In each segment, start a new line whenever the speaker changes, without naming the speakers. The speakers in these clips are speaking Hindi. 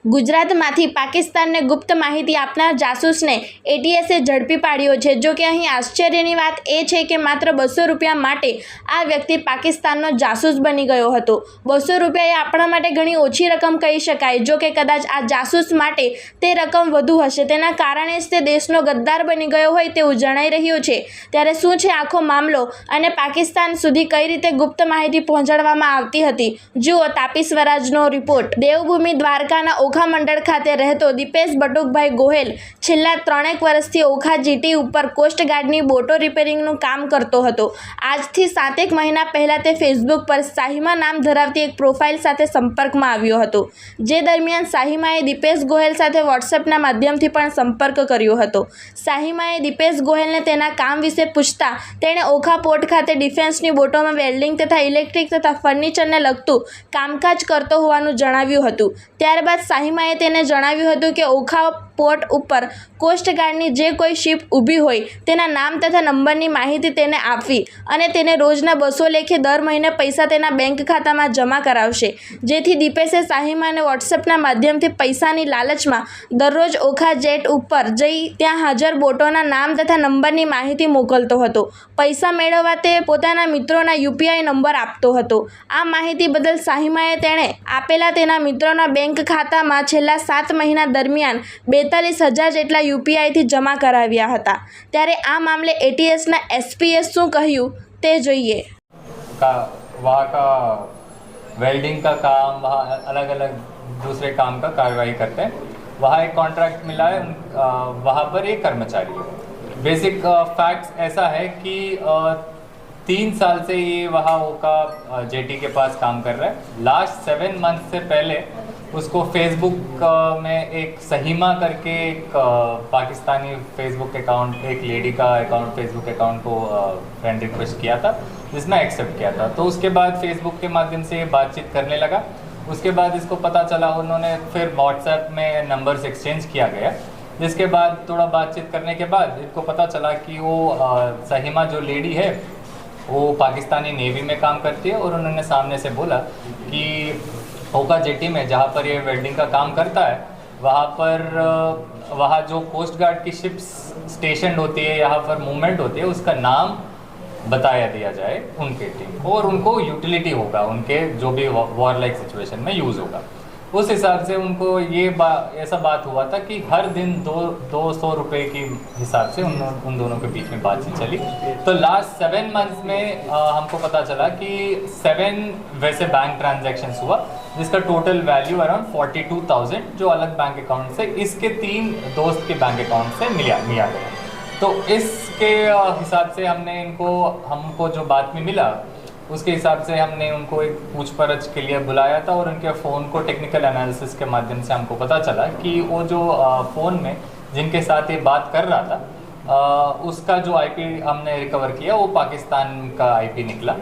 ગુજરાતમાંથી પાકિસ્તાનને ગુપ્ત માહિતી આપનાર જાસૂસને એટીએસે ઝડપી પાડ્યો છે। જો કે અહીં આશ્ચર્યની વાત એ છે કે માત્ર 200 રૂપિયા માટે આ વ્યક્તિ પાકિસ્તાનનો જાસૂસ બની ગયો હતો। 200 રૂપિયા એ આપણા માટે ઘણી ઓછી રકમ કહી શકાય। જો કે કદાચ આ જાસૂસ માટે તે રકમ વધુ હશે, તેના કારણે જ તે દેશનો ગદ્દાર બની ગયો હોય તેવું જણાઈ રહ્યું છે। ત્યારે શું છે આખો મામલો અને પાકિસ્તાન સુધી કઈ રીતે ગુપ્ત માહિતી પહોંચાડવામાં આવતી હતી? જુઓ તાપી સ્વરાજનો રિપોર્ટ। દેવભૂમિ દ્વારકાના ઓખા મંડળ ખાતે રહેતો દીપેશ બટુકભાઈ ગોહેલ છેલ્લા 3 વર્ષથી ઓખા જીટી ઉપર કોસ્ટગાર્ડની બોટો રિપેરિંગનું કામ કરતો હતો। આજથી 7 મહિના પહેલાં તે ફેસબુક પર સાહિમા નામ ધરાવતી એક પ્રોફાઇલ સાથે સંપર્કમાં આવ્યો હતો, જે દરમિયાન સાહિમાએ દીપેશ ગોહેલ સાથે વોટ્સએપના માધ્યમથી પણ સંપર્ક કર્યો હતો। સાહિમાએ દીપેશ ગોહેલને તેના કામ વિશે પૂછતા તેણે ઓખા પોર્ટ ખાતે ડિફેન્સની બોટોમાં વેલ્ડિંગ તથા ઇલેક્ટ્રિક તથા ફર્નિચરને લગતું કામકાજ કરતો હોવાનું જણાવ્યું હતું। ત્યારબાદ સાહિમાએ તેને જણાવ્યું હતું કે ઓખા પોર્ટ ઉપર કોસ્ટગાર્ડની જે કોઈ શિપ ઊભી હોય તેના નામ તથા નંબરની માહિતી તેને આપવી અને તેને રોજના 200 લેખે દર મહિને પૈસા તેના બેંક ખાતામાં જમા કરાવશે। જેથી દીપેશે સાહિમાને વોટ્સએપના માધ્યમથી પૈસાની લાલચમાં દરરોજ ઓખા જેટ ઉપર જઈ ત્યાં હાજર બોટોના નામ તથા નંબરની માહિતી મોકલતો હતો। પૈસા મેળવવા તે પોતાના મિત્રોના યુપીઆઈ નંબર આપતો હતો। આ માહિતી બદલ સાહિમાએ તેણે આપેલા તેના મિત્રોના બેંક ખાતામાં છેલ્લા 7 મહિના દરમિયાન 42,000 જેટલા યુપીઆઈથી જમા કરાવ્યા હતા। ત્યારે આ મામલે એટીએસના એસપીએ શું કહ્યું તે જોઈએ।
वहाँ का वेल्डिंग का काम, वहाँ अलग अलग दूसरे काम का कार्रवाई करते हैं। वहाँ एक कॉन्ट्रैक्ट मिला है, वहाँ पर एक कर्मचारी है। बेसिक फैक्ट्स ऐसा है कि 3 साल से ये वहाँ ओका जेटी के पास काम कर रहा है। लास्ट 7 मंथ से पहले उसको फेसबुक में एक सहीमा करके एक पाकिस्तानी फेसबुक अकाउंट, एक लेडी का अकाउंट, फेसबुक अकाउंट को फ्रेंड रिक्वेस्ट किया था, जिसमें एक्सेप्ट किया था। तो उसके बाद फेसबुक के माध्यम से ये बातचीत करने लगा। उसके बाद इसको पता चला, उन्होंने फिर व्हाट्सएप में नंबर्स एक्सचेंज किया गया, जिसके बाद थोड़ा बातचीत करने के बाद इनको पता चला कि वो सहीमा जो लेडी है वो पाकिस्तानी नेवी में काम करती है। और उन्होंने सामने से बोला कि ओका जेटी में जहाँ पर ये वेल्डिंग का काम करता है, वहाँ जो कोस्ट गार्ड की शिप्स स्टेशन होती है, यहाँ पर मूवमेंट होती है, उसका नाम बताया दिया जाए उनके टीम को, और उनको यूटिलिटी होगा उनके जो भी वॉर लाइक सिचुएशन में यूज़ होगा। उस हिसाब से उनको ये ऐसा बात हुआ था कि हर दिन 200 रुपये के हिसाब से उन दोनों के बीच में बातचीत चली। तो लास्ट 7 मंथ्स में हमको पता चला कि 7 वैसे बैंक ट्रांजैक्शंस हुआ, जिसका टोटल वैल्यू अराउंड 42,000 जो अलग बैंक अकाउंट से इसके 3 दोस्त के बैंक अकाउंट से मिला गया। तो इसके हिसाब से हमको जो बातमी मिला उसके हिसाब से हमने उनको एक पूछपरछ के लिए बुलाया था, और उनके फ़ोन को टेक्निकल एनालिसिस के माध्यम से हमको पता चला कि वो जो फ़ोन में जिनके साथ ये बात कर रहा था उसका जो आईपी हमने रिकवर किया वो पाकिस्तान का आईपी निकला,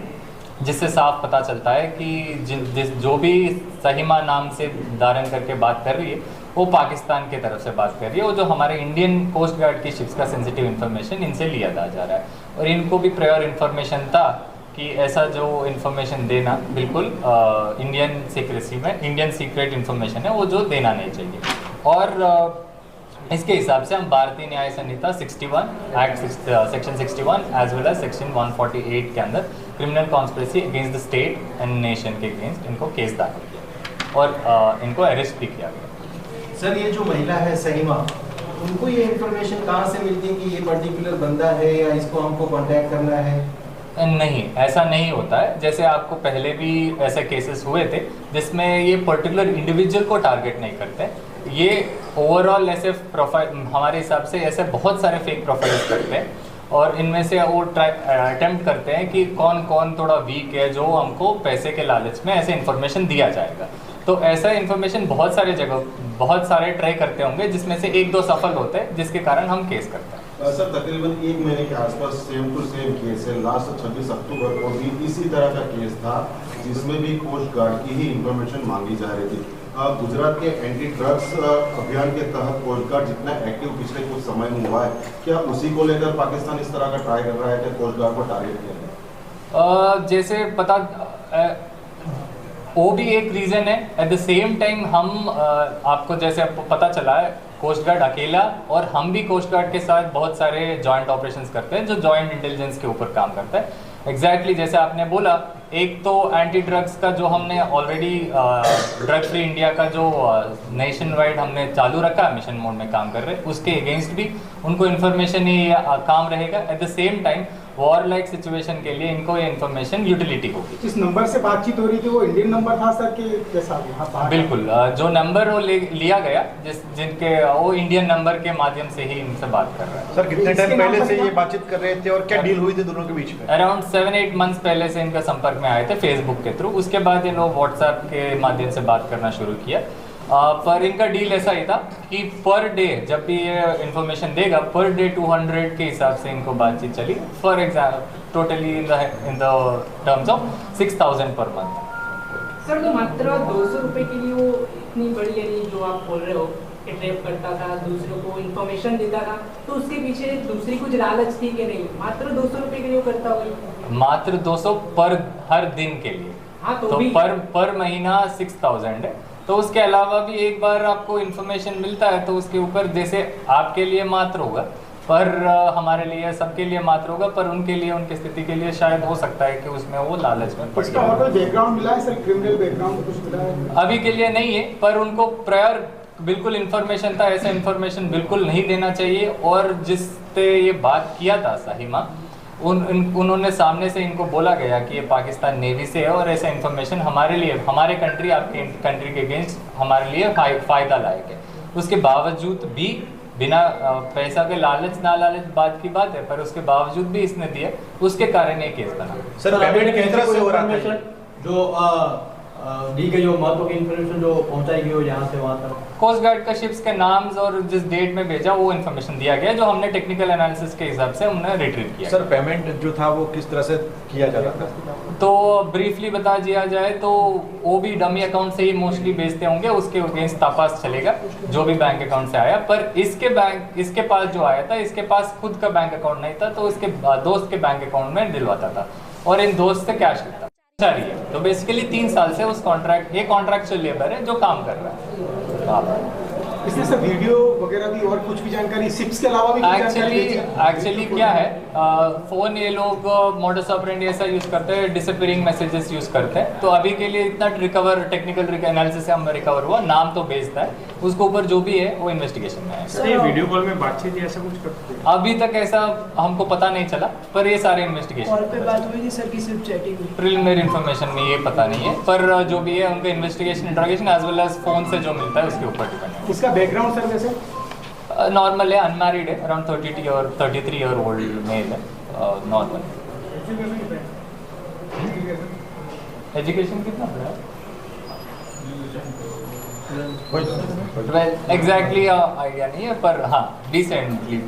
जिससे साफ पता चलता है कि जो भी सहीमा नाम से धारण करके बात कर रही है वो पाकिस्तान की तरफ से बात कर रही है। वो जो हमारे इंडियन कोस्ट गार्ड की शिप्स का सेंसिटिव इन्फॉर्मेशन इनसे लिया जा रहा है, और इनको भी प्रायर इन्फॉर्मेशन था कि ऐसा जो इन्फॉर्मेशन देना बिल्कुल इंडियन सीक्रेसी में इंडियन सीक्रेट इन्फॉर्मेशन है, वो जो देना नहीं चाहिए। और इसके हिसाब से हम Bharatiya Nyaya Sanhita 61 act section 61 as well as section 148 के अंदर criminal conspiracy against the state and nation के अगेंस्ट इनको केस दाखिल किया और इनको अरेस्ट भी किया गया।
सर, ये जो महिला है सहीमा, उनको ये इन्फॉर्मेशन कहाँ से मिलती है कि ये पर्टिकुलर बंदा है या इसको हमको कांटेक्ट करना है?
नहीं, ऐसा नहीं होता है। जैसे आपको पहले भी ऐसे केसेस हुए थे जिसमें ये पर्टिकुलर इंडिविजुअल को टारगेट नहीं करते, ये ओवरऑल ऐसे प्रोफाइल हमारे हिसाब से ऐसे बहुत सारे फेक प्रोफाइल्स करते हैं, और इनमें से वो अटेम्प्ट करते हैं कि कौन कौन थोड़ा वीक है जो हमको पैसे के लालच में ऐसे इन्फॉर्मेशन दिया जाएगा। तो ऐसा इन्फॉर्मेशन बहुत सारे ट्राई करते होंगे, जिसमें से 1-2 सफल होते हैं, जिसके कारण हम केस करते हैं।
सर, तकरीबन 1 महीने के आसपास सेम टू सेम केस है। लास्ट 26 अक्टूबर को भी इसी तरह का केस था, जिसमें भी कोस्ट गार्ड की ही इंफॉर्मेशन मांगी जा रही थी। गुजरात के एंटी ड्रग्स अभियान के तहत कोस्ट गार्ड जितना एक्टिव पिछले कुछ समय में हुआ है, क्या उसी को लेकर पाकिस्तान इस तरह का ट्राई कर रहा है कि कोस्ट गार्ड को टारगेट किया जाए?
जैसे पता वो भी एक रीज़न है। एट द सेम टाइम हम आपको जैसे आपको पता चला है, कोस्ट गार्ड अकेला और हम भी कोस्ट गार्ड के साथ बहुत सारे जॉइंट ऑपरेशंस करते हैं जो जॉइंट इंटेलिजेंस के ऊपर काम करता है। एग्जैक्टली जैसे आपने बोला, एक तो एंटी ड्रग्स का जो हमने ऑलरेडी ड्रग फ्री इंडिया का जो नेशन वाइड हमने चालू रखा, मिशन मोड में काम कर रहे हैं, उसके अगेंस्ट भी उनको इन्फॉर्मेशन ही काम रहेगा। At the same time war like situation के लिए इनको ये इन्फॉर्मेशन यूटिलिटी होगी।
जिस नंबर से बातचीत हो रही थी वो इंडियन नंबर था सर कि कैसा?
बिल्कुल, जो नंबर वो लिया गया जिनके वो इंडियन नंबर के माध्यम से ही इनसे बात कर रहा है।
सर कितने टाइम पहले से ये बातचीत कर रहे थे और क्या डील हुई थी दोनों के बीच में?
अराउंड 7-8 मंथ्स पहले से इनका संपर्क में आए थे फेसबुक के थ्रू। उसके बाद इन लोग व्हाट्सएप के माध्यम से बात करना शुरू किया। पर इनका डील ऐसा ही था कि पर डे जब भी ये इन्फॉर्मेशन देगा, पर डे 200 के हिसाब से इनको बातचीत चली। For example totally in the terms of 6000 per month.
Sir तो मात्र 200 रुपये के लिए वो इतनी बड़ी यानी जो आप बोल रहे हो कि ट्रैप करता था, दूसरों को इन्फॉर्मेशन देता था, तो उसके पीछे दूसरी कुछ लालच थी कि नहीं? मात्र 200 रुपये के लिए वो करता हुआ?
मात्र 200 पर हर दिन के लिए।
हाँ
तो पर महीना 6000 है। तो उसके अलावा भी एक बार आपको इन्फॉर्मेशन मिलता है तो उसके ऊपर जैसे आपके लिए मात्र होगा, पर हमारे लिए सबके लिए मात्र होगा, पर उनके लिए उनकी स्थिति के लिए शायद हो सकता है कि उसमें वो लालच में पड़
इसका और
जाए।
कोई बैकग्राउंड मिला है सर? क्रिमिनल बैकग्राउंड कुछ मिला है?
अभी के लिए नहीं है, पर उनको प्रायर बिल्कुल इन्फॉर्मेशन था, ऐसा इन्फॉर्मेशन बिल्कुल नहीं देना चाहिए। और जिससे ये बात किया था साहिमा, उन्होंने सामने से इनको बोला गया कि ये पाकिस्तान नेवी से है और ऐसा इन्फॉर्मेशन हमारे लिए, हमारे कंट्री आपके कंट्री के अगेंस्ट हमारे लिए फ़ायदा लायक है। उसके बावजूद भी बिना पैसा के लालच ना लालच बात की बात है, पर उसके बावजूद भी इसने दिया, उसके कारण ये केस बना।
सर पेमेंट किस तरह से हो रहा था?
जो दी गई हो महत्व की इन्फॉर्मेशन जो पहुंचाई गई हो यहाँ से वहाँ तक,
कोस्ट गार्ड का शिप्स के नाम्स और जिस डेट में भेजा वो इन्फॉर्मेशन दिया गया, जो हमने टेक्निकल एनालिसिस के हिसाब से हमने रिट्रीव किया।
सर पेमेंट जो था वो किस तरह से किया जा रहा था?
तो ब्रीफली बता दिया जाए तो वो भी डमी अकाउंट से ही मोस्टली भेजते होंगे, उसके अगेंस्ट तपास चलेगा जो भी बैंक अकाउंट से आया। पर इसके पास जो आया था, इसके पास खुद का बैंक अकाउंट नहीं था, तो इसके दोस्त के बैंक अकाउंट में दिलवाता था और इन दोस्त से कैश लेता। तो बेसिकली 3 साल से उस कॉन्ट्रैक्ट, ये कॉन्ट्रैक्चुअल लेबर है जो काम कर रहा है।
इसमें सर वीडियो वगैरह भी और कुछ भी जानकारी शिप्स के अलावा भी कुछ जानकारी भेजी?
एक्चुअली क्या है, फ़ोन ये लोग मॉडस ऑपरेंडी ऐसा यूज़ करते हैं, डिसअपीयरिंग मैसेजेस यूज़ करते हैं। तो अभी के लिए इतना रिकवर टेक्निकल एनालिसिस से हम रिकवर हुआ, नाम तो भेजता है, उसके ऊपर जो भी है वो इन्वेस्टिगेशन में है।
सर ये वीडियो कॉल में बातचीत ऐसा कुछ करते हैं?
अभी तक ऐसा हमको पता नहीं चला, पर ये सारे इन्वेस्टिगेशन
कॉल पे बात हुई थी सर की सिर्फ चैटिंग हुई?
प्रिलिमिनरी इन्फॉर्मेशन में ये पता नहीं है, पर जो भी है उनका investigation interrogation as well as phone से जो मिलता है उसके ऊपर डिपेंड है।
इसका बैकग्राउंड सर वैसे
नॉर्मल है, अनमैरिड है, अराउंड 33 ईयर ओल्ड मेल है, नॉर्मल। एजुकेशन कितना पड़ा? 12 एग्जैक्टली आइडिया नहीं है, पर हाँ डिसेंटली।